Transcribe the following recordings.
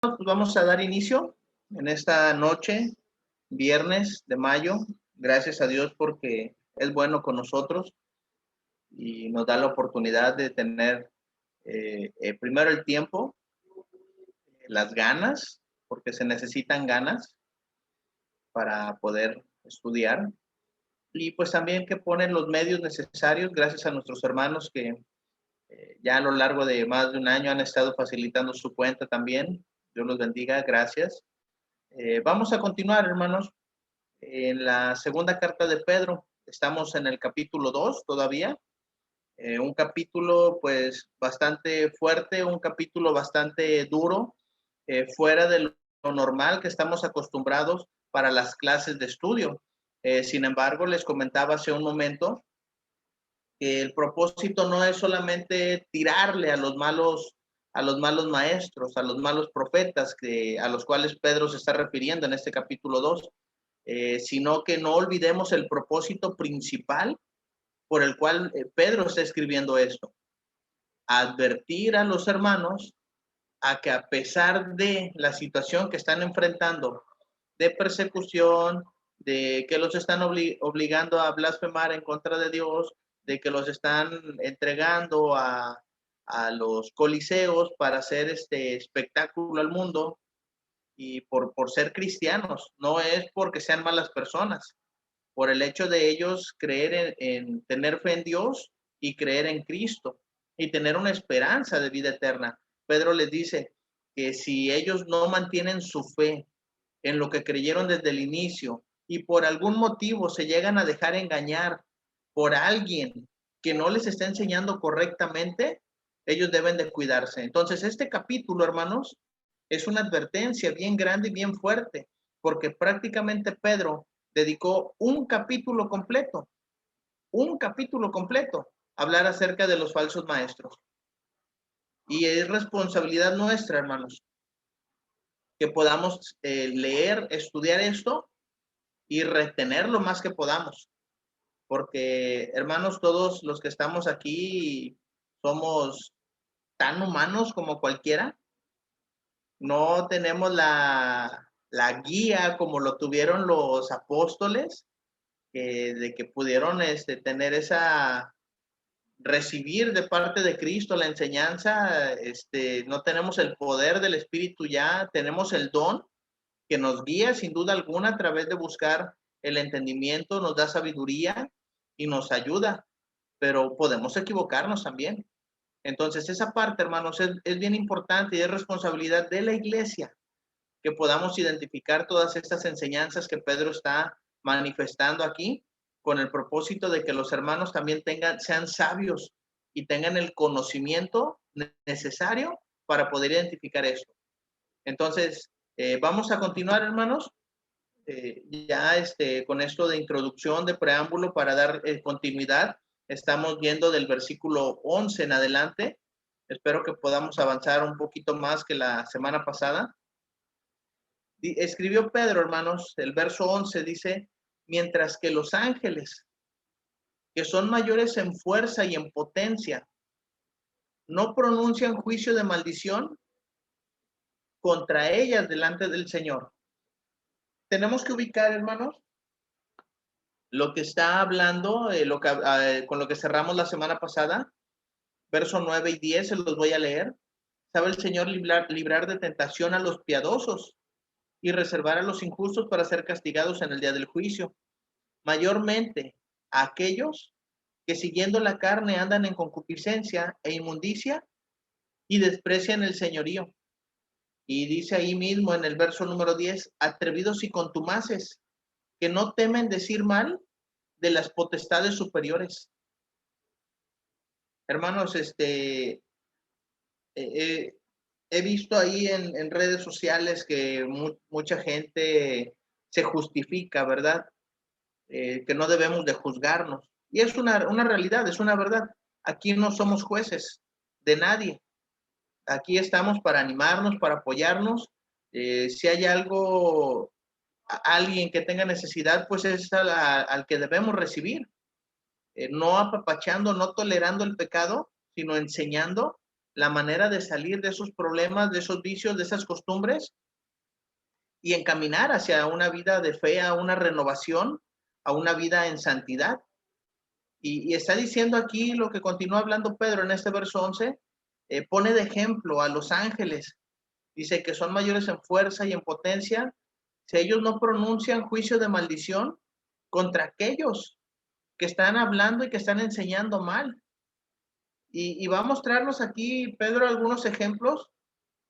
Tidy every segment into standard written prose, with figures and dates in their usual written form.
Pues vamos a dar inicio en esta noche, viernes de mayo. Gracias a Dios porque es bueno con nosotros y nos da la oportunidad de tener primero el tiempo, las ganas, porque se necesitan ganas para poder estudiar. Y pues también que ponen los medios necesarios, gracias a nuestros hermanos que ya a lo largo de más de un año han estado facilitando su cuenta también. Dios los bendiga, gracias. Vamos a continuar, hermanos, en la segunda carta de Pedro. Estamos en el capítulo 2 todavía. Un capítulo pues bastante fuerte, un capítulo bastante duro, fuera de lo normal que estamos acostumbrados para las clases de estudio. Sin embargo, les comentaba hace un momento que el propósito no es solamente tirarle a los malos maestros, a los malos profetas a los cuales Pedro se está refiriendo en este capítulo 2, sino que no olvidemos el propósito principal por el cual Pedro está escribiendo esto. Advertir a los hermanos a que a pesar de la situación que están enfrentando, de persecución, de que los están obligando a blasfemar en contra de Dios, de que los están entregando a los coliseos para hacer este espectáculo al mundo y por ser cristianos, no es porque sean malas personas, por el hecho de ellos creer en tener fe en Dios y creer en Cristo y tener una esperanza de vida eterna. Pedro les dice que si ellos no mantienen su fe en lo que creyeron desde el inicio y por algún motivo se llegan a dejar engañar por alguien que no les está enseñando correctamente, ellos deben de cuidarse. Entonces, este capítulo, hermanos, es una advertencia bien grande y bien fuerte, porque prácticamente Pedro dedicó un capítulo completo, a hablar acerca de los falsos maestros. Y es responsabilidad nuestra, hermanos, que podamos leer, estudiar esto y retener lo más que podamos. Porque, hermanos, todos los que estamos aquí somos tan humanos como cualquiera. No tenemos la guía como lo tuvieron los apóstoles, de que pudieron tener recibir de parte de Cristo la enseñanza. No tenemos el poder del Espíritu ya, tenemos el don que nos guía sin duda alguna a través de buscar el entendimiento, nos da sabiduría y nos ayuda, pero podemos equivocarnos también. Entonces, esa parte, hermanos, es bien importante y es responsabilidad de la iglesia que podamos identificar todas estas enseñanzas que Pedro está manifestando aquí, con el propósito de que los hermanos también sean sabios y tengan el conocimiento necesario para poder identificar esto. Entonces, vamos a continuar, hermanos, ya con esto de introducción, de preámbulo, para dar continuidad. Estamos viendo del versículo 11 en adelante. Espero que podamos avanzar un poquito más que la semana pasada. Escribió Pedro, hermanos, el verso 11 dice: mientras que los ángeles, que son mayores en fuerza y en potencia, no pronuncian juicio de maldición contra ellas delante del Señor. Tenemos que ubicar, hermanos, lo que está hablando, con lo que cerramos la semana pasada, verso 9 y 10, se los voy a leer. ¿Sabe el Señor librar de tentación a los piadosos y reservar a los injustos para ser castigados en el día del juicio? Mayormente a aquellos que siguiendo la carne andan en concupiscencia e inmundicia y desprecian el señorío. Y dice ahí mismo en el verso número 10, atrevidos y contumaces, que no temen decir mal de las potestades superiores. Hermanos, he visto ahí en redes sociales que mucha gente se justifica, ¿verdad? Que no debemos de juzgarnos. Y es una realidad, es una verdad. Aquí no somos jueces de nadie. Aquí estamos para animarnos, para apoyarnos. Si hay alguien que tenga necesidad, pues es al que debemos recibir. No apapachando, no tolerando el pecado, sino enseñando la manera de salir de esos problemas, de esos vicios, de esas costumbres y encaminar hacia una vida de fe, a una renovación, a una vida en santidad. Y está diciendo aquí lo que continúa hablando Pedro en este verso 11, pone de ejemplo a los ángeles. Dice que son mayores en fuerza y en potencia. Si ellos no pronuncian juicio de maldición contra aquellos que están hablando y que están enseñando mal. Y va a mostrarnos aquí, Pedro, algunos ejemplos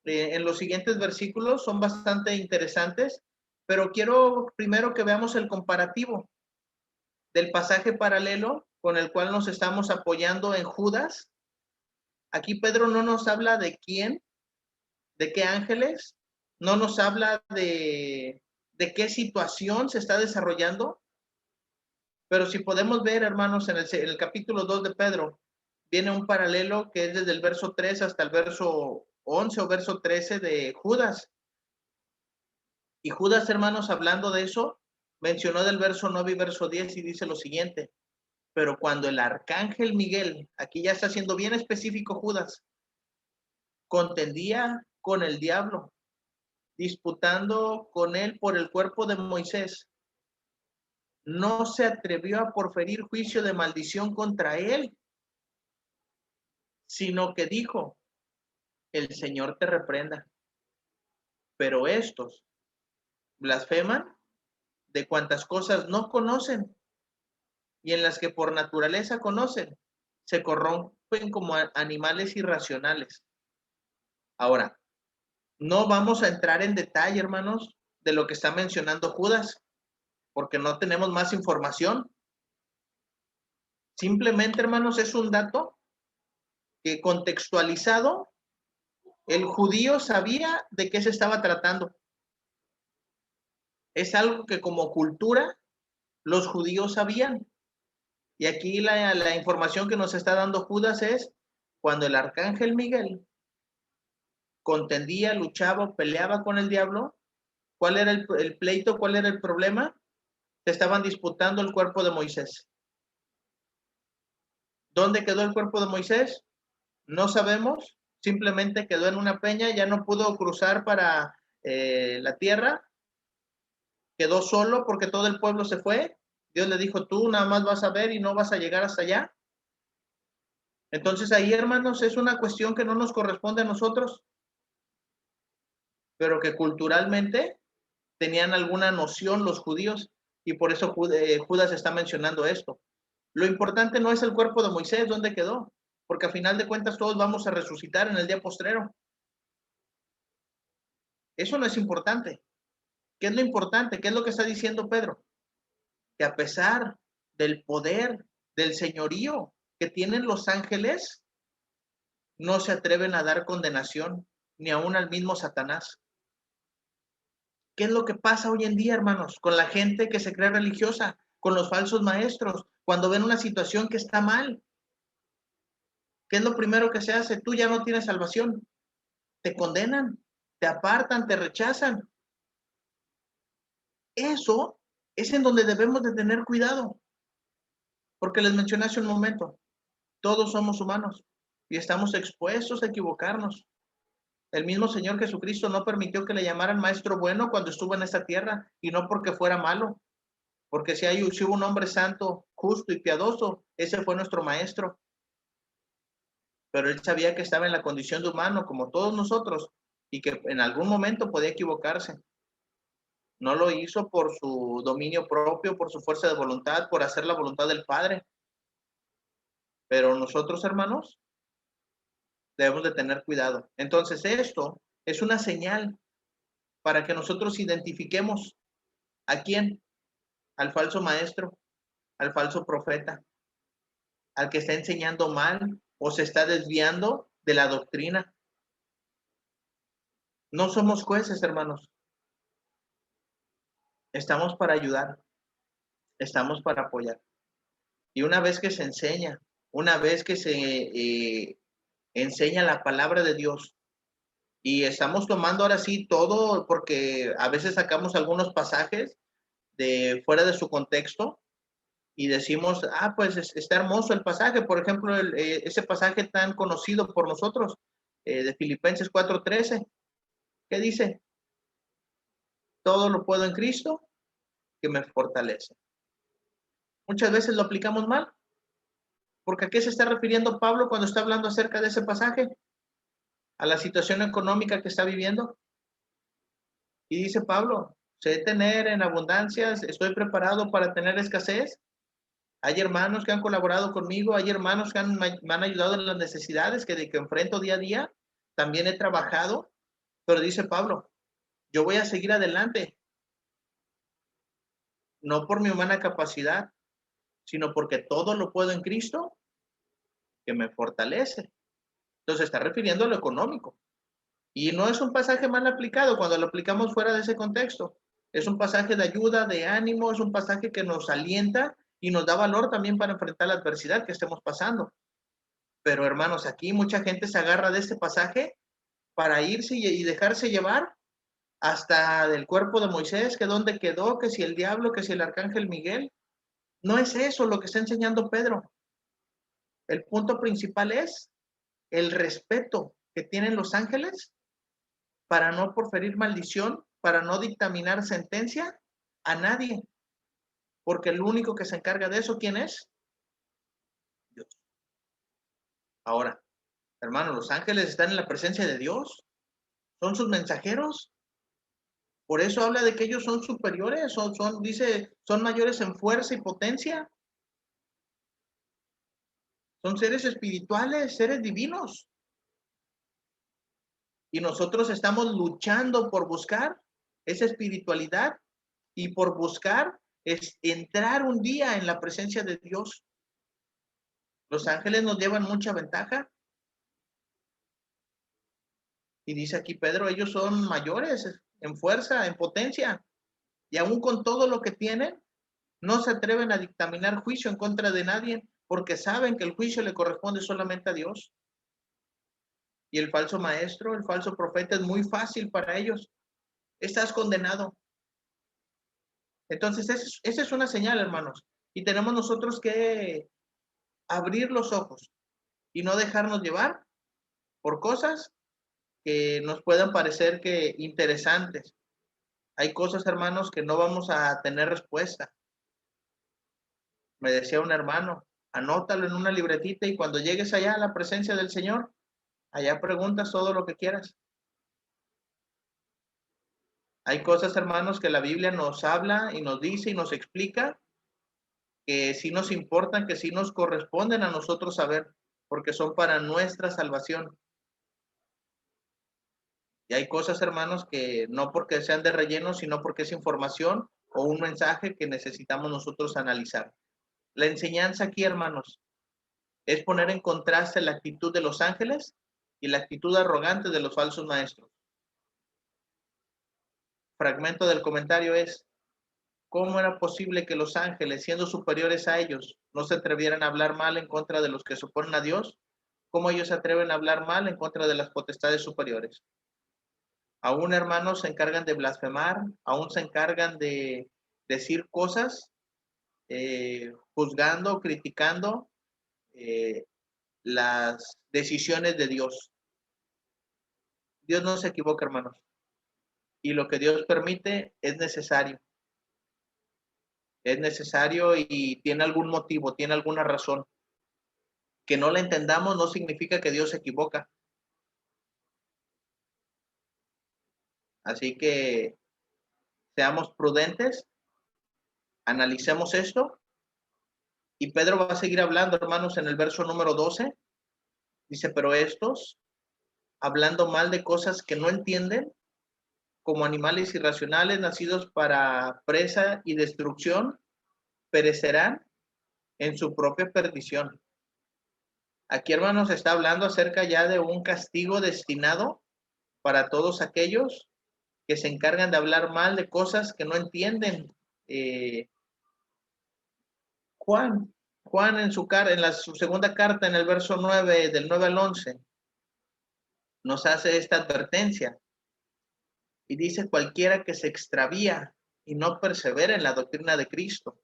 en los siguientes versículos. Son bastante interesantes, pero quiero primero que veamos el comparativo del pasaje paralelo con el cual nos estamos apoyando en Judas. Aquí Pedro no nos habla de quién, de qué ángeles, no nos habla de qué situación se está desarrollando, pero si podemos ver, hermanos, en el capítulo 2 de Pedro, viene un paralelo que es desde el verso 3 hasta el verso 11 o verso 13 de Judas. Y Judas, hermanos, hablando de eso, mencionó del verso 9 y verso 10 y dice lo siguiente: pero cuando el arcángel Miguel, aquí ya está siendo bien específico Judas, contendía con el diablo, disputando con él por el cuerpo de Moisés, no se atrevió a proferir juicio de maldición contra él, sino que dijo: el Señor te reprenda. Pero estos blasfeman de cuantas cosas no conocen, y en las que por naturaleza conocen, se corrompen como animales irracionales. Ahora, no vamos a entrar en detalle, hermanos, de lo que está mencionando Judas, porque no tenemos más información. Simplemente, hermanos, es un dato que contextualizado, el judío sabía de qué se estaba tratando. Es algo que como cultura los judíos sabían. Y aquí la información que nos está dando Judas es: cuando el arcángel Miguel contendía, luchaba, peleaba con el diablo, ¿cuál era el pleito? ¿Cuál era el problema? Se estaban disputando el cuerpo de Moisés. ¿Dónde quedó el cuerpo de Moisés? No sabemos, simplemente quedó en una peña, ya no pudo cruzar para la tierra, quedó solo porque todo el pueblo se fue. Dios le dijo: tú nada más vas a ver y no vas a llegar hasta allá. Entonces ahí, hermanos, es una cuestión que no nos corresponde a nosotros, pero que culturalmente tenían alguna noción los judíos, y por eso Judas está mencionando esto. Lo importante no es el cuerpo de Moisés, dónde quedó, porque a final de cuentas todos vamos a resucitar en el día postrero. Eso no es importante. ¿Qué es lo importante? ¿Qué es lo que está diciendo Pedro? Que a pesar del poder, del señorío que tienen los ángeles, no se atreven a dar condenación, ni aún al mismo Satanás. ¿Qué es lo que pasa hoy en día, hermanos, con la gente que se cree religiosa, con los falsos maestros, cuando ven una situación que está mal? ¿Qué es lo primero que se hace? Tú ya no tienes salvación. Te condenan, te apartan, te rechazan. Eso es en donde debemos de tener cuidado, porque les mencioné hace un momento, todos somos humanos y estamos expuestos a equivocarnos. El mismo Señor Jesucristo no permitió que le llamaran maestro bueno cuando estuvo en esta tierra, y no porque fuera malo, porque si hubo un hombre santo, justo y piadoso, ese fue nuestro maestro. Pero él sabía que estaba en la condición de humano como todos nosotros y que en algún momento podía equivocarse. No lo hizo por su dominio propio, por su fuerza de voluntad, por hacer la voluntad del Padre. Pero nosotros, hermanos, debemos de tener cuidado. Entonces, esto es una señal para que nosotros identifiquemos a quién: al falso maestro, al falso profeta, al que está enseñando mal o se está desviando de la doctrina. No somos jueces, hermanos. Estamos para ayudar, estamos para apoyar. Y una vez que se enseña, una vez que se enseña la palabra de Dios, y estamos tomando ahora sí todo, porque a veces sacamos algunos pasajes de fuera de su contexto y decimos: pues está hermoso el pasaje. Por ejemplo, ese pasaje tan conocido por nosotros, de Filipenses 4:13. ¿Qué dice? Todo lo puedo en Cristo que me fortalece. Muchas veces lo aplicamos mal, porque ¿a qué se está refiriendo Pablo cuando está hablando acerca de ese pasaje? A la situación económica que está viviendo. Y dice Pablo, sé tener en abundancia, estoy preparado para tener escasez. Hay hermanos que han colaborado conmigo, hay hermanos que me han ayudado en las necesidades que enfrento día a día. También he trabajado, pero dice Pablo, yo voy a seguir adelante, no por mi humana capacidad, sino porque todo lo puedo en Cristo que me fortalece. Entonces está refiriendo a lo económico. Y no es un pasaje mal aplicado cuando lo aplicamos fuera de ese contexto. Es un pasaje de ayuda, de ánimo, es un pasaje que nos alienta y nos da valor también para enfrentar la adversidad que estemos pasando. Pero hermanos, aquí mucha gente se agarra de este pasaje para irse y dejarse llevar hasta del cuerpo de Moisés, que dónde quedó, que si el diablo, que si el arcángel Miguel. No es eso lo que está enseñando Pedro. El punto principal es el respeto que tienen los ángeles para no proferir maldición, para no dictaminar sentencia a nadie. Porque el único que se encarga de eso, ¿quién es? Dios. Ahora, hermanos, los ángeles están en la presencia de Dios. Son sus mensajeros. Por eso habla de que ellos son superiores, dice, son mayores en fuerza y potencia. Son seres espirituales, seres divinos. Y nosotros estamos luchando por buscar esa espiritualidad y por buscar entrar un día en la presencia de Dios. Los ángeles nos llevan mucha ventaja. Y dice aquí Pedro, ellos son mayores en fuerza, en potencia. Y aún con todo lo que tienen, no se atreven a dictaminar juicio en contra de nadie, porque saben que el juicio le corresponde solamente a Dios. Y el falso maestro, el falso profeta es muy fácil para ellos. Estás condenado. Entonces, esa es una señal, hermanos. Y tenemos nosotros que abrir los ojos y no dejarnos llevar por cosas que nos puedan parecer que interesantes. Hay cosas, hermanos, que no vamos a tener respuesta. Me decía un hermano, anótalo en una libretita y cuando llegues allá a la presencia del Señor, allá preguntas todo lo que quieras. Hay cosas, hermanos, que la Biblia nos habla y nos dice y nos explica que sí nos importan, que sí nos corresponden a nosotros saber, porque son para nuestra salvación. Y hay cosas, hermanos, que no porque sean de relleno, sino porque es información o un mensaje que necesitamos nosotros analizar. La enseñanza aquí, hermanos, es poner en contraste la actitud de los ángeles y la actitud arrogante de los falsos maestros. Fragmento del comentario es, ¿cómo era posible que los ángeles, siendo superiores a ellos, no se atrevieran a hablar mal en contra de los que se oponen a Dios? ¿Cómo ellos se atreven a hablar mal en contra de las potestades superiores? Aún, hermanos, se encargan de blasfemar, aún se encargan de decir cosas, juzgando, criticando las decisiones de Dios. Dios no se equivoca, hermanos. Y lo que Dios permite es necesario. Es necesario y tiene algún motivo, tiene alguna razón. Que no la entendamos no significa que Dios se equivoca. Así que seamos prudentes, analicemos esto. Y Pedro va a seguir hablando, hermanos, en el verso número 12. Dice, pero estos, hablando mal de cosas que no entienden, como animales irracionales nacidos para presa y destrucción, perecerán en su propia perdición. Aquí, hermanos, está hablando acerca ya de un castigo destinado para todos aquellos que se encargan de hablar mal de cosas que no entienden. Juan en su segunda carta, en el verso 9, del 9 al 11, nos hace esta advertencia. Y dice, cualquiera que se extravía y no persevera en la doctrina de Cristo.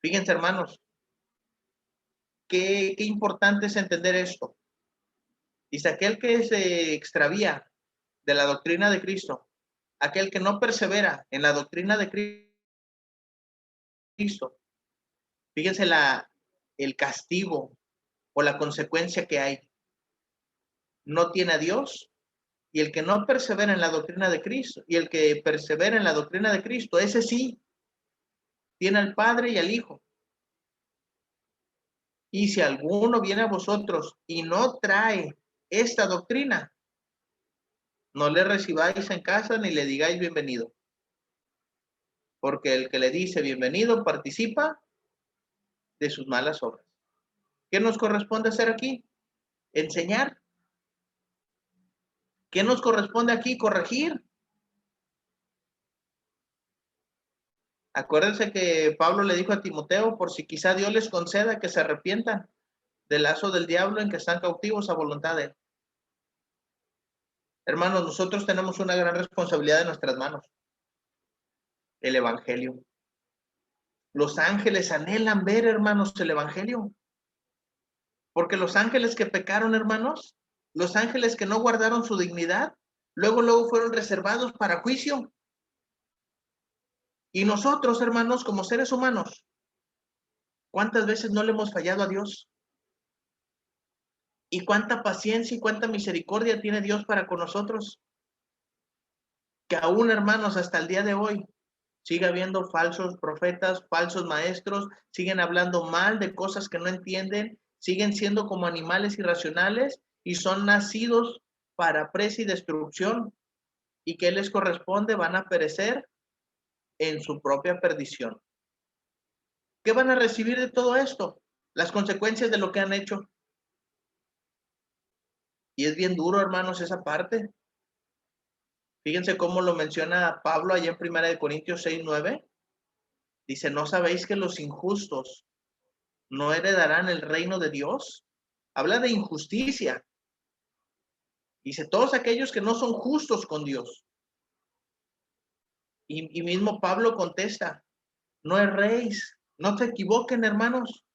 Fíjense, hermanos, qué importante es entender esto. Dice, aquel que se extravía de la doctrina de Cristo, aquel que no persevera en la doctrina de Cristo, fíjense el castigo o la consecuencia que hay. No tiene a Dios, y el que no persevera en la doctrina de Cristo, y el que persevera en la doctrina de Cristo, ese sí, tiene al Padre y al Hijo. Y si alguno viene a vosotros y no trae esta doctrina, no le recibáis en casa ni le digáis bienvenido. Porque el que le dice bienvenido participa de sus malas obras. ¿Qué nos corresponde hacer aquí? Enseñar. ¿Qué nos corresponde aquí? Corregir. Acuérdense que Pablo le dijo a Timoteo, por si quizá Dios les conceda que se arrepientan del lazo del diablo en que están cautivos a voluntad de él. Hermanos, nosotros tenemos una gran responsabilidad en nuestras manos. El evangelio. Los ángeles anhelan ver, hermanos, el evangelio. Porque los ángeles que pecaron, hermanos, los ángeles que no guardaron su dignidad, luego fueron reservados para juicio. Y nosotros, hermanos, como seres humanos, ¿cuántas veces no le hemos fallado a Dios? ¿Y cuánta paciencia y cuánta misericordia tiene Dios para con nosotros? Que aún, hermanos, hasta el día de hoy, sigue habiendo falsos profetas, falsos maestros, siguen hablando mal de cosas que no entienden, siguen siendo como animales irracionales y son nacidos para presa y destrucción. ¿Y qué les corresponde? Van a perecer en su propia perdición. ¿Qué van a recibir de todo esto? Las consecuencias de lo que han hecho. Y es bien duro, hermanos, esa parte. Fíjense cómo lo menciona Pablo allá en 1 Corintios 6:9. Dice, ¿no sabéis que los injustos no heredarán el reino de Dios? Habla de injusticia. Dice, todos aquellos que no son justos con Dios. Y mismo Pablo contesta, no erréis, no se equivoquen, hermanos.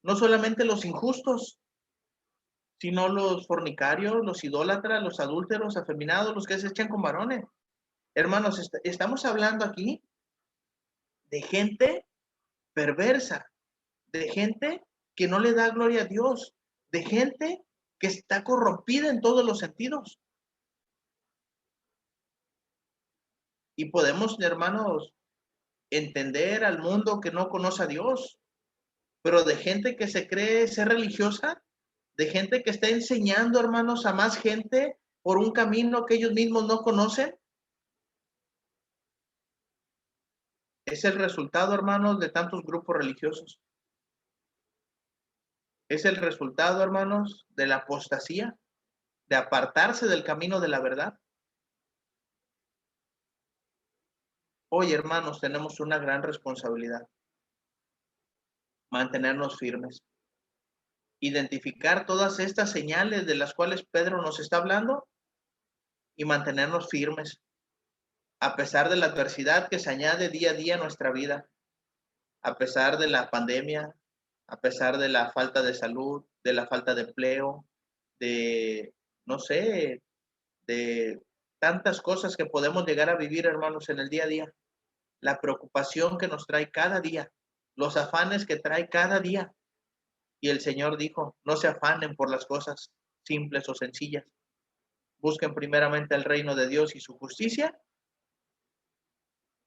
No solamente los injustos, sino los fornicarios, los idólatras, los adúlteros, afeminados, los que se echan con varones. Hermanos, estamos hablando aquí de gente perversa, de gente que no le da gloria a Dios, de gente que está corrompida en todos los sentidos. Y podemos, hermanos, entender al mundo que no conoce a Dios, pero de gente que se cree ser religiosa, de gente que está enseñando, hermanos, a más gente por un camino que ellos mismos no conocen. Es el resultado, hermanos, de tantos grupos religiosos. Es el resultado, hermanos, de la apostasía, de apartarse del camino de la verdad. Hoy, hermanos, tenemos una gran responsabilidad. Mantenernos firmes. Identificar todas estas señales de las cuales Pedro nos está hablando y mantenernos firmes. A pesar de la adversidad que se añade día a día a nuestra vida, a pesar de la pandemia, a pesar de la falta de salud, de la falta de empleo, de, no sé, de tantas cosas que podemos llegar a vivir, hermanos, en el día a día. La preocupación que nos trae cada día, los afanes que trae cada día. Y el Señor dijo, no se afanen por las cosas simples o sencillas. Busquen primeramente el reino de Dios y su justicia.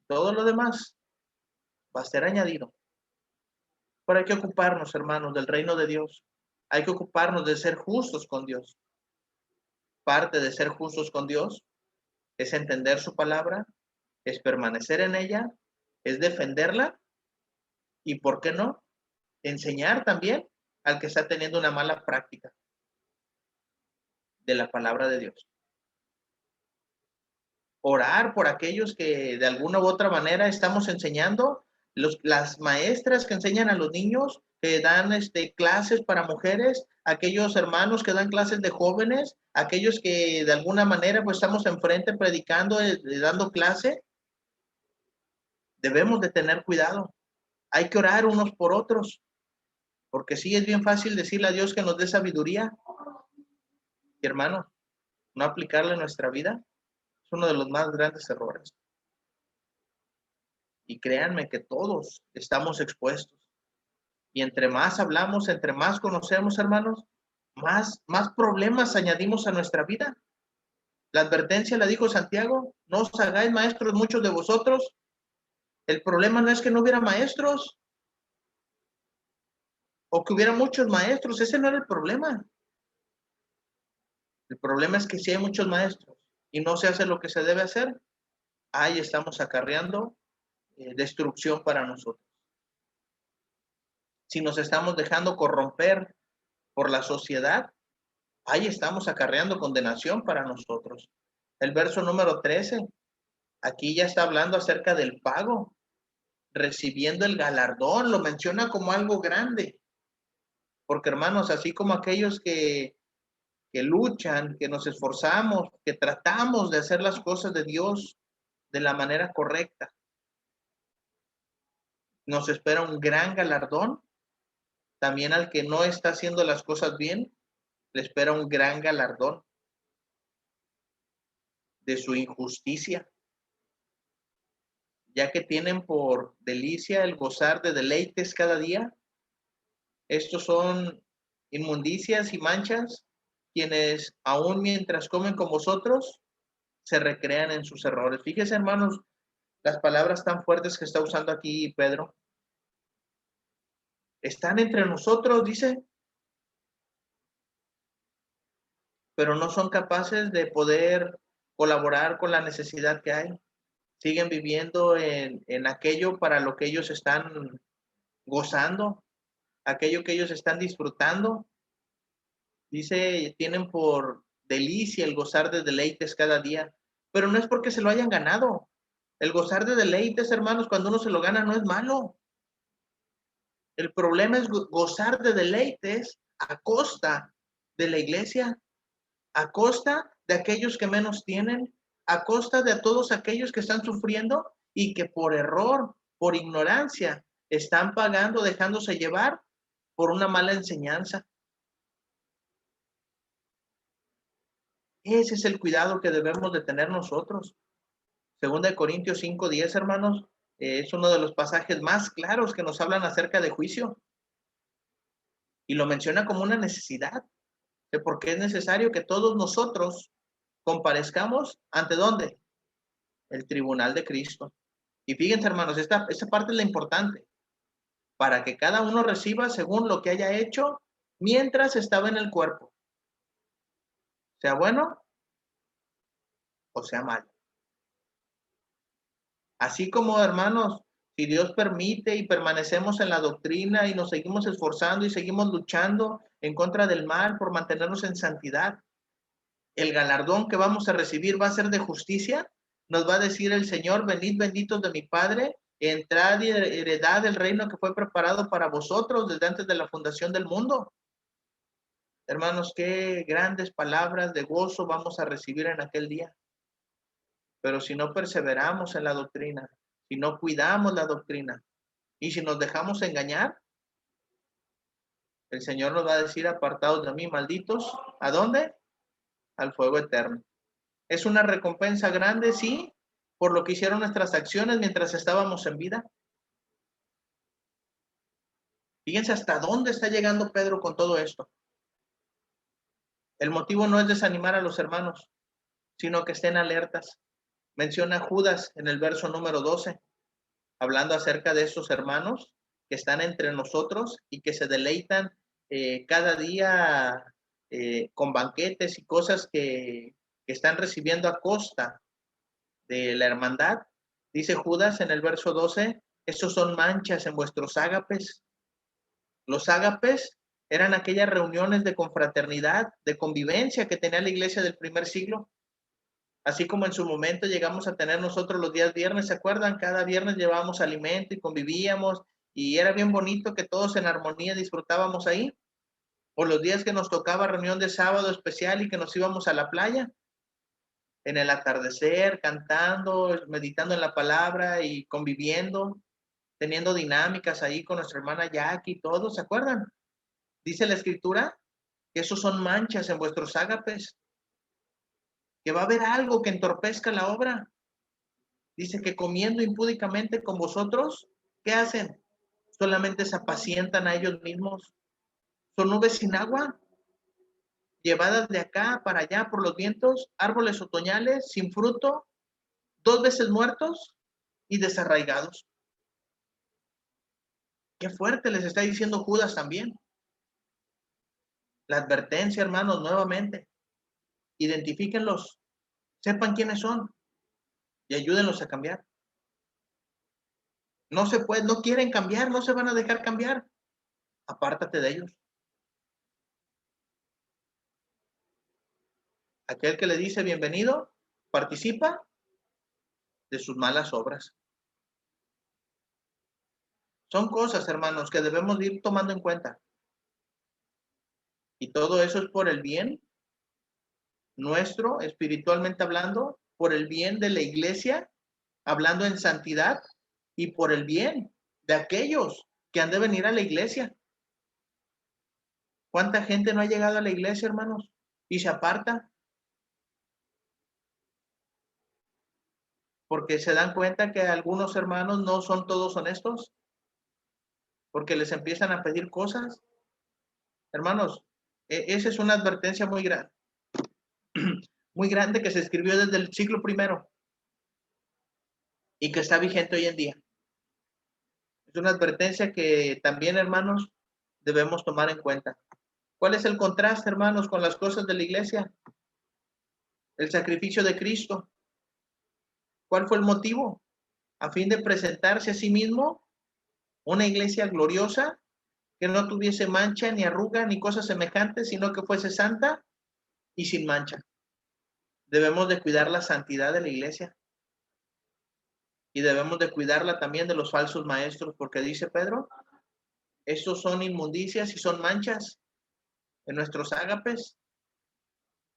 Todo lo demás va a ser añadido. Pero hay que ocuparnos, hermanos, del reino de Dios. Hay que ocuparnos de ser justos con Dios. Parte de ser justos con Dios es entender su palabra, es permanecer en ella, es defenderla y, ¿por qué no?, enseñar también al que está teniendo una mala práctica de la palabra de Dios. Orar por aquellos que de alguna u otra manera estamos enseñando, las maestras que enseñan a los niños, que dan clases para mujeres, aquellos hermanos que dan clases de jóvenes, aquellos que de alguna manera pues estamos enfrente predicando, dando clase. Debemos de tener cuidado. Hay que orar unos por otros, porque sí es bien fácil decirle a Dios que nos dé sabiduría, Y hermanos, no aplicarle en nuestra vida es uno de los más grandes errores. Y créanme que todos estamos expuestos. Y entre más hablamos, entre más conocemos, hermanos, más problemas añadimos a nuestra vida. La advertencia la dijo Santiago: no os hagáis maestros muchos de vosotros. El problema no es que no hubiera maestros o que hubiera muchos maestros, ese no era el problema. El problema es que si hay muchos maestros y no se hace lo que se debe hacer, ahí estamos acarreando destrucción para nosotros. Si nos estamos dejando corromper por la sociedad, ahí estamos acarreando condenación para nosotros. El verso número 13, aquí ya está hablando acerca del pago, recibiendo el galardón, lo menciona como algo grande. Porque hermanos, así como aquellos que luchan, que nos esforzamos, que tratamos de hacer las cosas de Dios de la manera correcta, nos espera un gran galardón. También al que no está haciendo las cosas bien, le espera un gran galardón de su injusticia, ya que tienen por delicia el gozar de deleites cada día. Estos son inmundicias y manchas, quienes aún mientras comen con vosotros, se recrean en sus errores. Fíjense, hermanos, las palabras tan fuertes que está usando aquí Pedro. Están entre nosotros, dice, pero no son capaces de poder colaborar con la necesidad que hay. Siguen viviendo en aquello para lo que ellos están gozando, aquello que ellos están disfrutando. Dice, tienen por delicia el gozar de deleites cada día, pero no es porque se lo hayan ganado. El gozar de deleites, hermanos, cuando uno se lo gana no es malo. El problema es gozar de deleites a costa de la iglesia, a costa de aquellos que menos tienen, a costa de todos aquellos que están sufriendo y que por error, por ignorancia, están pagando, dejándose llevar por una mala enseñanza. Ese es el cuidado que debemos de tener nosotros. Segunda de Corintios 5:10, hermanos, es uno de los pasajes más claros que nos hablan acerca de juicio. Y lo menciona como una necesidad, de por qué es necesario que todos nosotros comparezcamos ante ¿dónde? El tribunal de Cristo. Y fíjense, hermanos, esta parte es la importante, para que cada uno reciba según lo que haya hecho mientras estaba en el cuerpo, sea bueno o sea malo. Así como, hermanos, si Dios permite y permanecemos en la doctrina y nos seguimos esforzando y seguimos luchando en contra del mal por mantenernos en santidad, el galardón que vamos a recibir va a ser de justicia. Nos va a decir el Señor: venid benditos de mi Padre, entrad y heredad el reino que fue preparado para vosotros desde antes de la fundación del mundo. Hermanos, qué grandes palabras de gozo vamos a recibir en aquel día. Pero si no perseveramos en la doctrina, si no cuidamos la doctrina y si nos dejamos engañar, el Señor nos va a decir: apartados de mí, malditos. ¿A dónde? Al fuego eterno. Es una recompensa grande, sí, por lo que hicieron nuestras acciones mientras estábamos en vida. Fíjense hasta dónde está llegando Pedro con todo esto. El motivo no es desanimar a los hermanos, sino que estén alertas. Menciona a Judas en el verso número 12, hablando acerca de esos hermanos que están entre nosotros y que se deleitan cada día con banquetes y cosas que están recibiendo a costa de la hermandad. Dice Judas en el verso 12, esos son manchas en vuestros ágapes. Los ágapes eran aquellas reuniones de confraternidad, de convivencia que tenía la iglesia del primer siglo. Así como en su momento llegamos a tener nosotros los días viernes, ¿se acuerdan? Cada viernes llevábamos alimento y convivíamos y era bien bonito que todos en armonía disfrutábamos ahí. O los días que nos tocaba reunión de sábado especial y que nos íbamos a la playa, en el atardecer, cantando, meditando en la palabra y conviviendo, teniendo dinámicas ahí con nuestra hermana Jackie y todos, ¿se acuerdan? Dice la escritura que esos son manchas en vuestros ágapes, que va a haber algo que entorpezca la obra. Dice que comiendo impúdicamente con vosotros, ¿qué hacen? Solamente se apacientan a ellos mismos. Son nubes sin agua, llevadas de acá para allá por los vientos, árboles otoñales sin fruto, 2 veces muertos y desarraigados. Qué fuerte les está diciendo Judas también. La advertencia, hermanos, nuevamente. Identifíquenlos, sepan quiénes son y ayúdenlos a cambiar. No se puede, no quieren cambiar, no se van a dejar cambiar. Apártate de ellos. Aquel que le dice bienvenido, participa de sus malas obras. Son cosas, hermanos, que debemos ir tomando en cuenta. Y todo eso es por el bien nuestro, espiritualmente hablando, por el bien de la iglesia, hablando en santidad, y por el bien de aquellos que han de venir a la iglesia. ¿Cuánta gente no ha llegado a la iglesia, hermanos? Y se aparta porque se dan cuenta que algunos hermanos no son todos honestos, porque les empiezan a pedir cosas. Hermanos, esa es una advertencia muy grande, muy grande, que se escribió desde el siglo I y que está vigente hoy en día. Es una advertencia que también, hermanos, debemos tomar en cuenta. ¿Cuál es el contraste, hermanos, con las cosas de la iglesia? El sacrificio de Cristo. ¿Cuál fue el motivo? A fin de presentarse a sí mismo una iglesia gloriosa, que no tuviese mancha, ni arruga, ni cosas semejantes, sino que fuese santa y sin mancha. Debemos de cuidar la santidad de la iglesia y debemos de cuidarla también de los falsos maestros, porque dice Pedro, estos son inmundicias y son manchas en nuestros ágapes.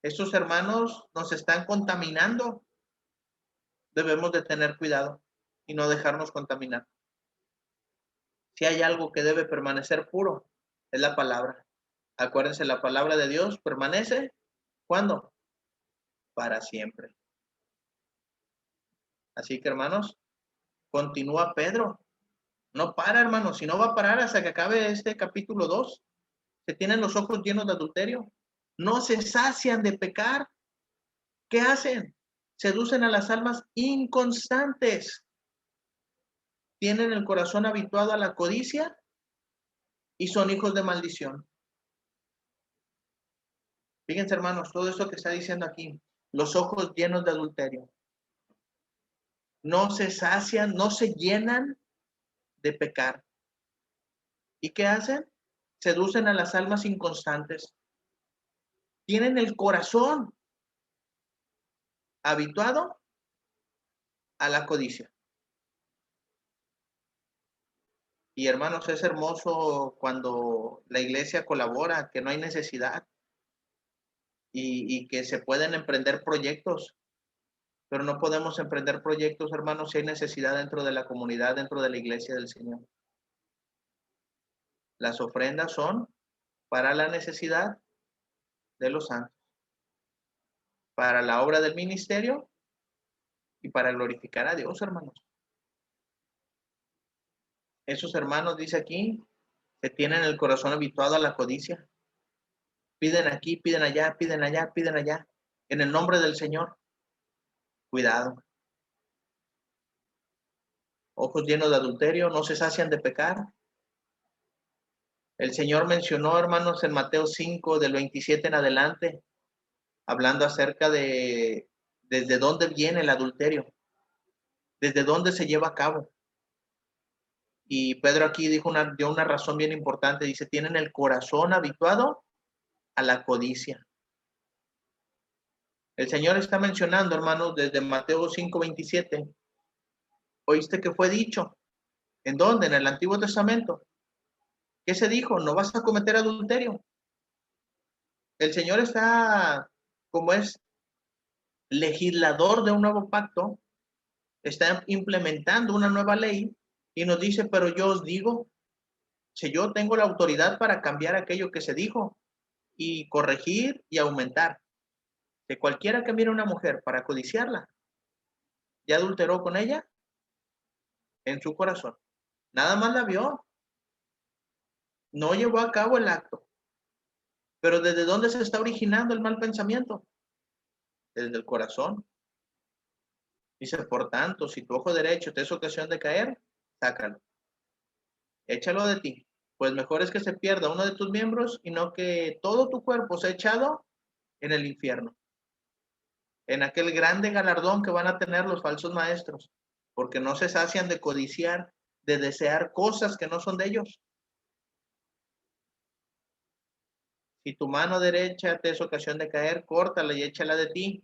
Estos hermanos nos están contaminando. Debemos de tener cuidado y no dejarnos contaminar. Si hay algo que debe permanecer puro, es la palabra. Acuérdense, la palabra de Dios permanece, ¿cuándo? Para siempre. Así que, hermanos, continúa Pedro. No para, hermanos, si no va a parar hasta que acabe este capítulo 2. Se tienen los ojos llenos de adulterio. No se sacian de pecar. ¿Qué hacen? Seducen a las almas inconstantes. Tienen el corazón habituado a la codicia y son hijos de maldición. Fíjense, hermanos, todo esto que está diciendo aquí, los ojos llenos de adulterio. No se sacian, no se llenan de pecar. ¿Y qué hacen? Seducen a las almas inconstantes. Tienen el corazón habituado a la codicia. Y hermanos, es hermoso cuando la iglesia colabora, que no hay necesidad y que se pueden emprender proyectos, pero no podemos emprender proyectos, hermanos, si hay necesidad dentro de la comunidad, dentro de la iglesia del Señor. Las ofrendas son para la necesidad de los santos, para la obra del ministerio y para glorificar a Dios, hermanos. Esos hermanos, dice aquí, que tienen el corazón habituado a la codicia. Piden aquí, piden allá, piden allá, piden allá. En el nombre del Señor, cuidado. Ojos llenos de adulterio, no se sacian de pecar. El Señor mencionó, hermanos, en Mateo 5, del 27 en adelante, hablando acerca de desde dónde viene el adulterio, desde dónde se lleva a cabo. Y Pedro aquí dio una razón bien importante. Dice, tienen el corazón habituado a la codicia. El Señor está mencionando, hermanos, desde Mateo 5:27. ¿Oíste que fue dicho? ¿En dónde? En el Antiguo Testamento. ¿Qué se dijo? No vas a cometer adulterio. El Señor está, como es legislador de un nuevo pacto, está implementando una nueva ley y nos dice, pero yo os digo, si yo tengo la autoridad para cambiar aquello que se dijo, y corregir y aumentar. Que cualquiera que mire a una mujer para codiciarla, ya adulteró con ella en su corazón. Nada más la vio, no llevó a cabo el acto. Pero ¿desde dónde se está originando el mal pensamiento? Desde el corazón. Dice, por tanto, si tu ojo derecho te es ocasión de caer, sácalo. Échalo de ti. Pues mejor es que se pierda uno de tus miembros y no que todo tu cuerpo sea echado en el infierno. En aquel grande galardón que van a tener los falsos maestros, porque no se sacian de codiciar, de desear cosas que no son de ellos. Si tu mano derecha te es ocasión de caer, córtala y échala de ti.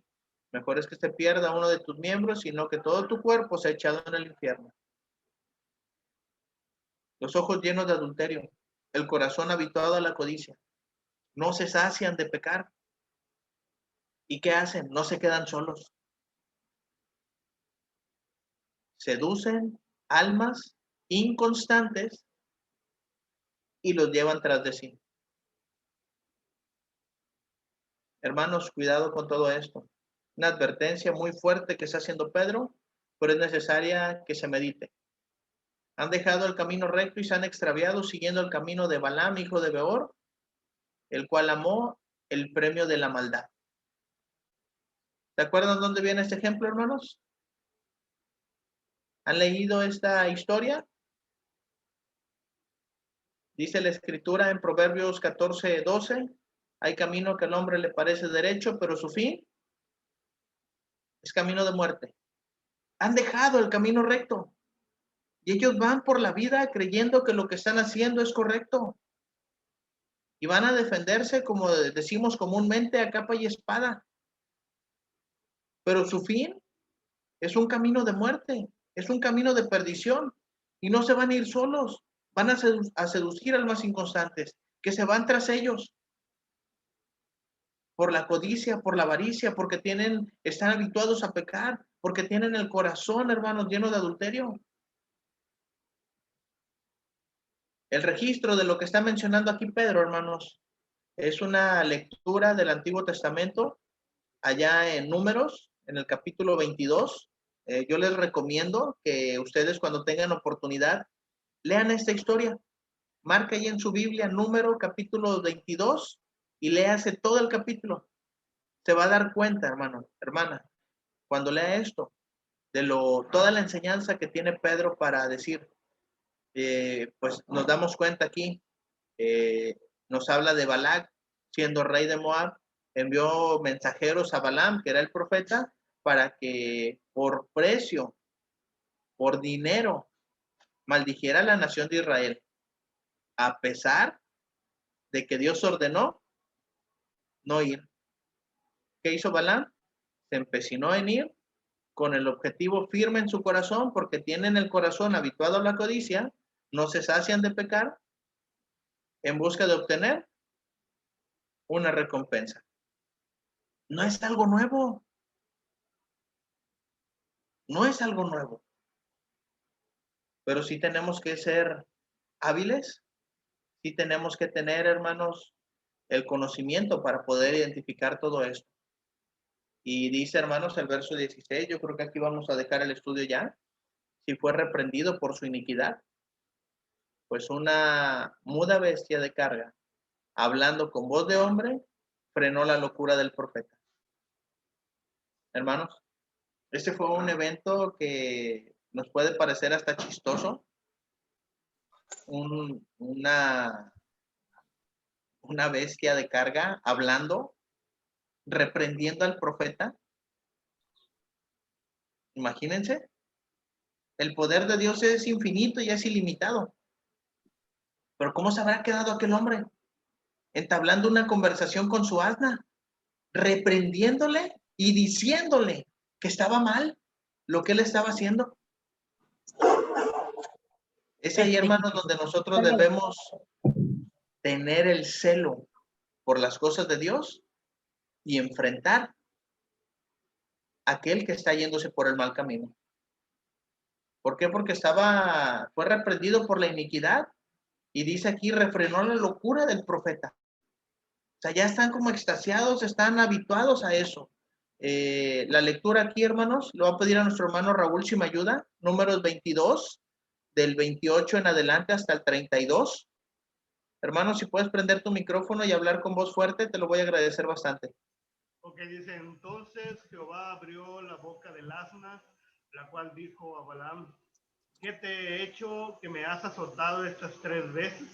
Mejor es que se pierda uno de tus miembros, sino que todo tu cuerpo sea echado en el infierno. Los ojos llenos de adulterio, el corazón habituado a la codicia, no se sacian de pecar. ¿Y qué hacen? No se quedan solos. Seducen almas inconstantes y los llevan tras de sí. Hermanos, cuidado con todo esto. Una advertencia muy fuerte que está haciendo Pedro, pero es necesaria que se medite. Han dejado el camino recto y se han extraviado siguiendo el camino de Balaam, hijo de Beor, el cual amó el premio de la maldad. ¿Se acuerdan dónde viene este ejemplo, hermanos? ¿Han leído esta historia? Dice la escritura en Proverbios 14:12, hay camino que al hombre le parece derecho, pero su fin es camino de muerte. Han dejado el camino recto y ellos van por la vida creyendo que lo que están haciendo es correcto. Y van a defenderse, como decimos comúnmente, a capa y espada. Pero su fin es un camino de muerte, es un camino de perdición. Y no se van a ir solos, van a seducir almas inconstantes, que se van tras ellos. Por la codicia, por la avaricia, porque están habituados a pecar, porque tienen el corazón, hermanos, lleno de adulterio. El registro de lo que está mencionando aquí Pedro, hermanos, es una lectura del Antiguo Testamento, allá en Números, en el capítulo 22. Yo les recomiendo que ustedes cuando tengan oportunidad, lean esta historia. Marca ahí en su Biblia, Número, capítulo 22, y léase todo el capítulo. Se va a dar cuenta, hermano, hermana, cuando lea esto, de toda la enseñanza que tiene Pedro para decir, pues nos damos cuenta aquí, nos habla de Balac, siendo rey de Moab, envió mensajeros a Balaam, que era el profeta, para que por precio, por dinero, maldijera a la nación de Israel, a pesar de que Dios ordenó no ir. ¿Qué hizo Balaam? Se empecinó en ir con el objetivo firme en su corazón, porque tienen el corazón habituado a la codicia, no se sacian de pecar, en busca de obtener una recompensa. No es algo nuevo, no es algo nuevo, pero sí tenemos que ser hábiles, sí tenemos que tener, hermanos, el conocimiento para poder identificar todo esto. Y dice, hermanos, el verso 16, yo creo que aquí vamos a dejar el estudio ya. Si fue reprendido por su iniquidad, pues una muda bestia de carga, hablando con voz de hombre, frenó la locura del profeta. Hermanos, este fue un evento que nos puede parecer hasta chistoso, una bestia de carga hablando, reprendiendo al profeta. Imagínense, el poder de Dios es infinito y es ilimitado. Pero ¿cómo se habrá quedado aquel hombre entablando una conversación con su asna, reprendiéndole y diciéndole que estaba mal lo que él estaba haciendo? Es ahí, hermanos, donde nosotros debemos tener el celo por las cosas de Dios y enfrentar a aquel que está yéndose por el mal camino. ¿Por qué? Porque fue reprendido por la iniquidad y dice aquí, refrenó la locura del profeta. sea, ya están como extasiados, están habituados a eso. La lectura aquí, hermanos, lo va a pedir a nuestro hermano Raúl si me ayuda, números 22, del 28 en adelante hasta el 32. Hermano, si puedes prender tu micrófono y hablar con voz fuerte, te lo voy a agradecer bastante. Ok, dice, entonces Jehová abrió la boca del asna, la cual dijo a Balaam, ¿qué te he hecho que me has azotado estas 3 veces?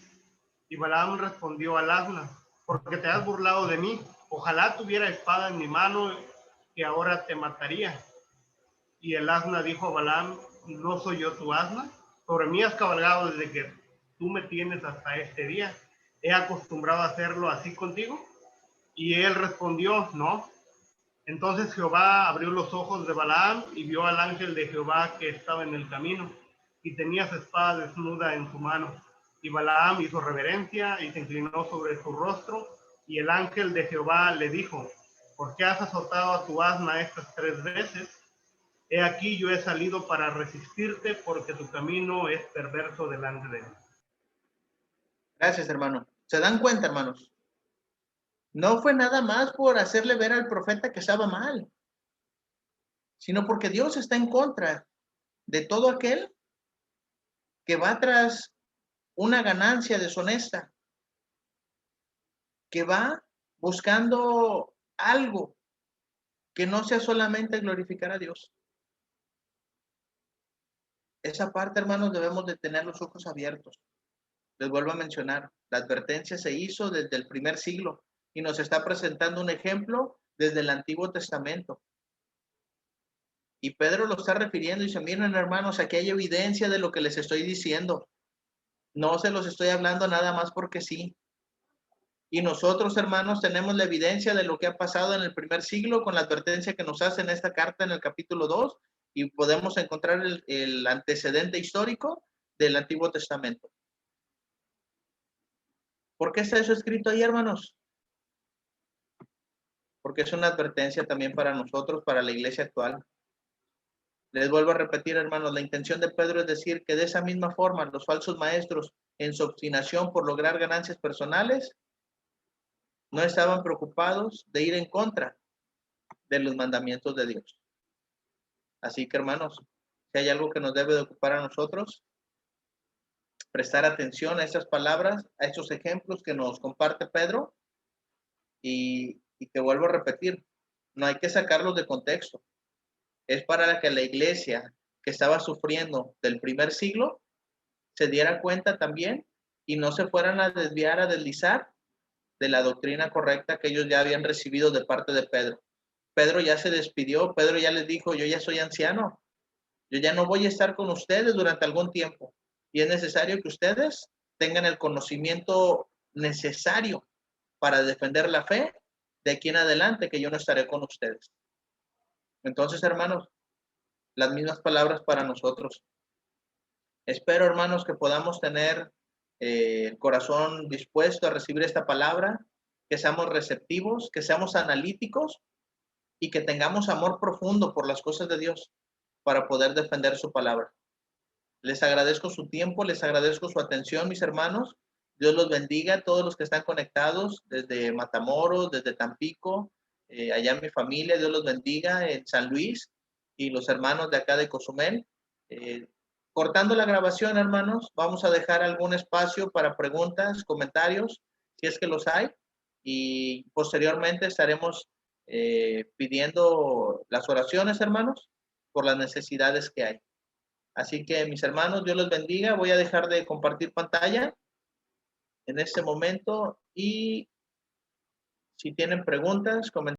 Y Balaam respondió al asna, porque te has burlado de mí. Ojalá tuviera espada en mi mano, que ahora te mataría. Y el asna dijo a Balaam, ¿no soy yo tu asna? Sobre mí has cabalgado desde que tú me tienes hasta este día. ¿He acostumbrado a hacerlo así contigo? Y él respondió, no. Entonces Jehová abrió los ojos de Balaam y vio al ángel de Jehová que estaba en el camino y tenía su espada desnuda en su mano. Y Balaam hizo reverencia y se inclinó sobre su rostro, y el ángel de Jehová le dijo, ¿por qué has azotado a tu asna estas 3 veces? He aquí yo he salido para resistirte, porque tu camino es perverso delante de mí. Gracias, hermano. ¿Se dan cuenta, hermanos? No fue nada más por hacerle ver al profeta que estaba mal, sino porque Dios está en contra de todo aquel que va tras una ganancia deshonesta, que va buscando algo que no sea solamente glorificar a Dios. Esa parte, hermanos, debemos de tener los ojos abiertos. Les vuelvo a mencionar, la advertencia se hizo desde el primer siglo y nos está presentando un ejemplo desde el Antiguo Testamento. Y Pedro lo está refiriendo y dice, miren, hermanos, aquí hay evidencia de lo que les estoy diciendo. No se los estoy hablando nada más porque sí. Y nosotros, hermanos, tenemos la evidencia de lo que ha pasado en el primer siglo con la advertencia que nos hace en esta carta en el capítulo 2 y podemos encontrar el antecedente histórico del Antiguo Testamento. ¿Por qué está eso escrito ahí, hermanos? Porque es una advertencia también para nosotros, para la iglesia actual. Les vuelvo a repetir, hermanos, la intención de Pedro es decir que de esa misma forma los falsos maestros, en su obstinación por lograr ganancias personales, no estaban preocupados de ir en contra de los mandamientos de Dios. Así que, hermanos, si hay algo que nos debe de ocupar a nosotros, prestar atención a estas palabras, a estos ejemplos que nos comparte Pedro, y te vuelvo a repetir, no hay que sacarlos de contexto. Es para que la iglesia que estaba sufriendo del primer siglo se diera cuenta también y no se fueran a desviar, a deslizar de la doctrina correcta que ellos ya habían recibido de parte de Pedro. Pedro ya se despidió, Pedro ya les dijo, yo ya soy anciano, yo ya no voy a estar con ustedes durante algún tiempo y es necesario que ustedes tengan el conocimiento necesario para defender la fe de aquí en adelante, que yo no estaré con ustedes. Entonces, hermanos, las mismas palabras para nosotros. Espero, hermanos, que podamos tener el corazón dispuesto a recibir esta palabra, que seamos receptivos, que seamos analíticos y que tengamos amor profundo por las cosas de Dios para poder defender su palabra. Les agradezco su tiempo, les agradezco su atención, mis hermanos. Dios los bendiga a todos los que están conectados desde Matamoros, desde Tampico, allá en mi familia. Dios los bendiga en San Luis y los hermanos de acá de Cozumel. Cortando la grabación, hermanos, vamos a dejar algún espacio para preguntas, comentarios, si es que los hay, y posteriormente estaremos pidiendo las oraciones, hermanos, por las necesidades que hay. Así que, mis hermanos, Dios los bendiga. Voy a dejar de compartir pantalla en este momento y si tienen preguntas, comentarios.